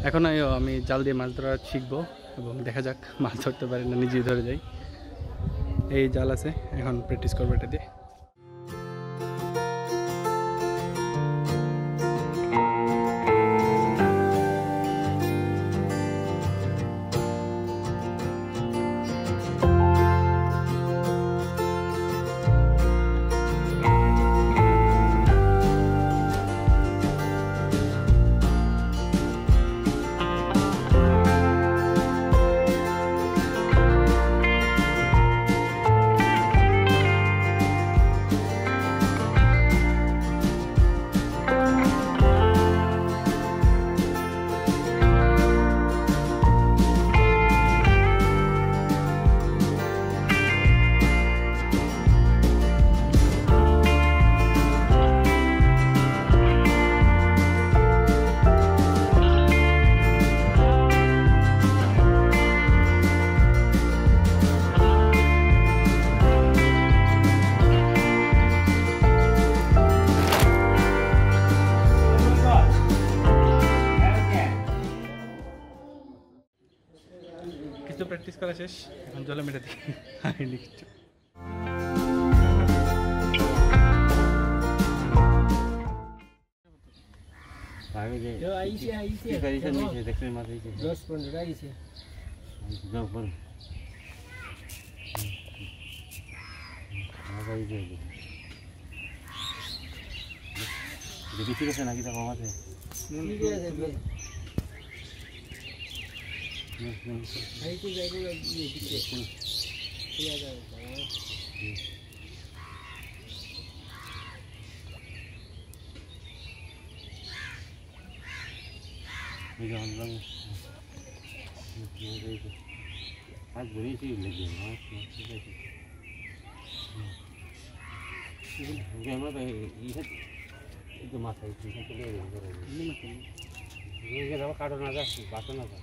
এখন আমি জাল দিয়ে মাছ ধরা শিখবো এবং দেখা যাক মাছ ধরতে পারি না নিজেই ধরে যাই। এই জাল আছে, এখন প্র্যাকটিস করবো এটা দিয়ে। প্র্যাকটিস করা শেষ, এখন জলে মেরে দিই। কিছু নাকি তা কম আছে। आज बड़ी सी लगी itu masa itu ini kenapa kadang ada batu naga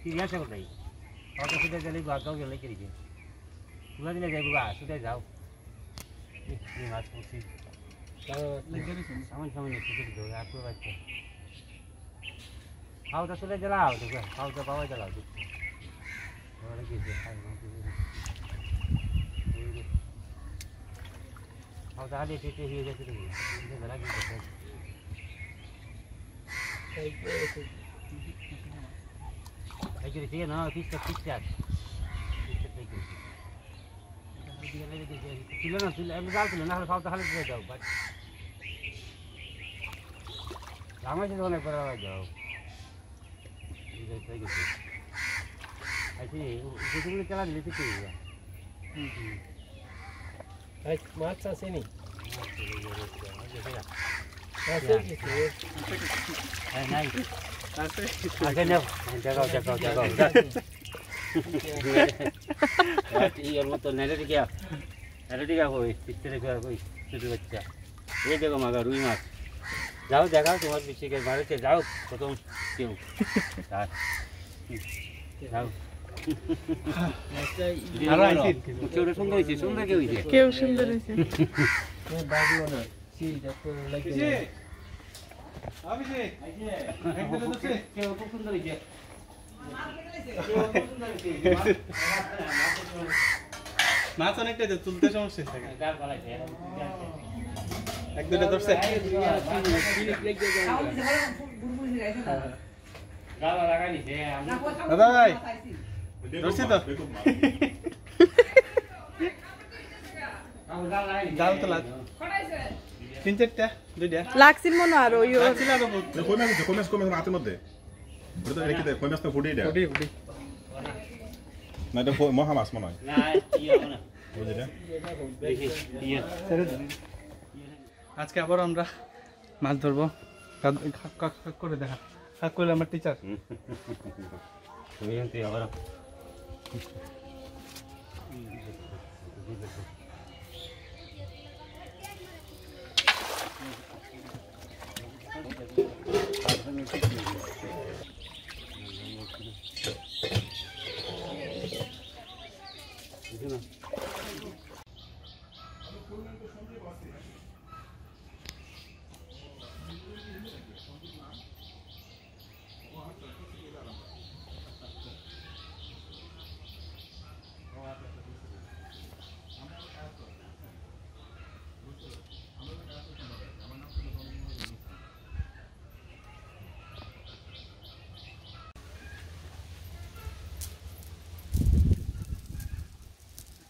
biasa kok dai. Kalau sudah jadi bakal jadi kerja. Sudah jadi buka, sudah jauh. Ini mas kursi. Kalau sama ni sudah itu aku baca. Kau dah sudah jalan tu kan? Kau dah bawa jalan tu. Kalau lagi dia hai nanti. Kau dah ada titik hidup itu. Ini dah lagi tu. Lagi dia na pista. Sila na hal falta hal dia jauh. Lama sih orang pernah jauh. Ini saya gitu. Asyik, itu boleh jalan di situ ya. Aik macam sini. Asal gitu. Naik. Akhirnya jaga. Iya betul. Nanti dia koi, istri dia koi, sudah baca. Ini jaga magar rugi mas. Jauh jaga, cuma bisa ke barat jauh, potong tiung. Jauh. Sudah sundar isi, sundar kau isi. Kau sundar isi. Ini bagus mana? Si jatuh lagi. Abi sih, kau pun sundar isi. মাছ অনেকটা তুলতে সমস্যা এক দুটো ধরছে দাদা ভাই ধরছি তো জাল তো লাগ তিন চারটা দুইটা লাগছিল মনে আর ওই লাগছিল আর কমে হাতের মধ্যে ওটা রেখে দে কই মাছ না ফুটি এটা ফুটি না এটা মহা মাছ মনে হয় না ইয়া না বুঝলে দেখি ইয়া আজকে আবার আমরা মাছ ধরবো করে দেখা কাক করলে আমার টিচার তুমি জানতে আবার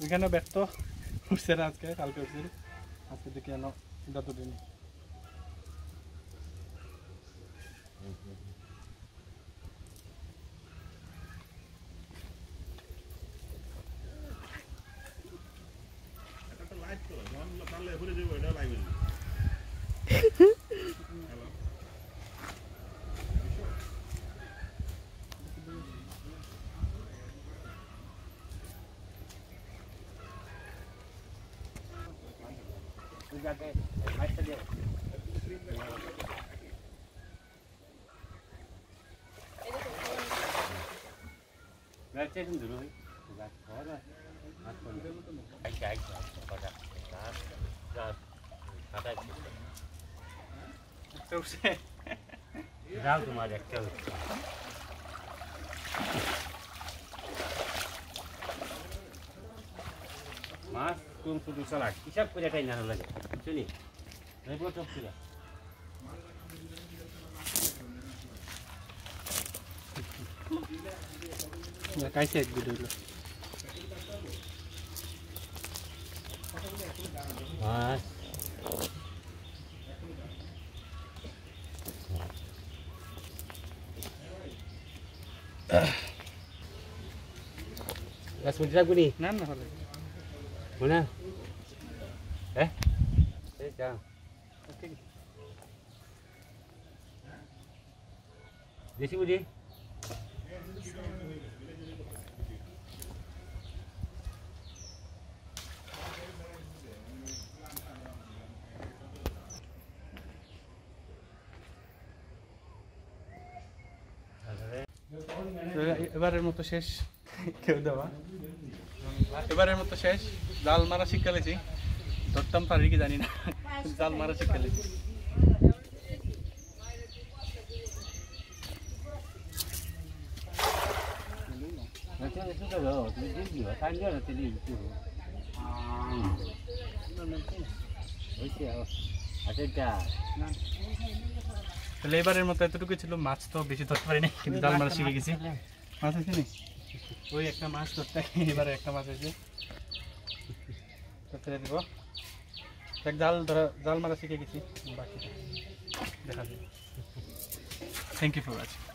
এখানে ব্যক্ত উঠছে না আজকে কালকে উঠছিল আজকে দেখি কেন যতদিন যাকে মাইকটা দিয়ে গাছে কিন্তু ধরো গাছ খাওয়া হাত করে আইছে আইছে কথা গাছ গাছ কাটা উঠছে যাও তোমার একটা হচ্ছে মাছ কোন শুধু চালাক হিসাব করে খাই না লাগে বুঝলি এই বছর ছিল কাইছে এক ভিডিও মাছ গাছ মুড়ি রাখবি না না হলে Mana? Chào. Đi xuống đi. এবারের মতো শেষ কেউ দেওয়া এবারের মতো শেষ জাল মারা শিক্ষা লেছি ধরতাম পারি কি জানি না জাল মারা শিক্ষা লেছি তাহলে এবারের মতো এতটুকু ছিল মাছ তো বেশি ধরতে পারি না কিন্তু জাল মারা শিখে গেছি মাছ আছে নি ওই একটা মাছ ধরতে এবারে একটা মাছ আছে ছেড়ে দিব দেখ জাল মারা শিখে গেছি বাকি দেখা যাবে থ্যাংক ইউ ফর ওয়াচিং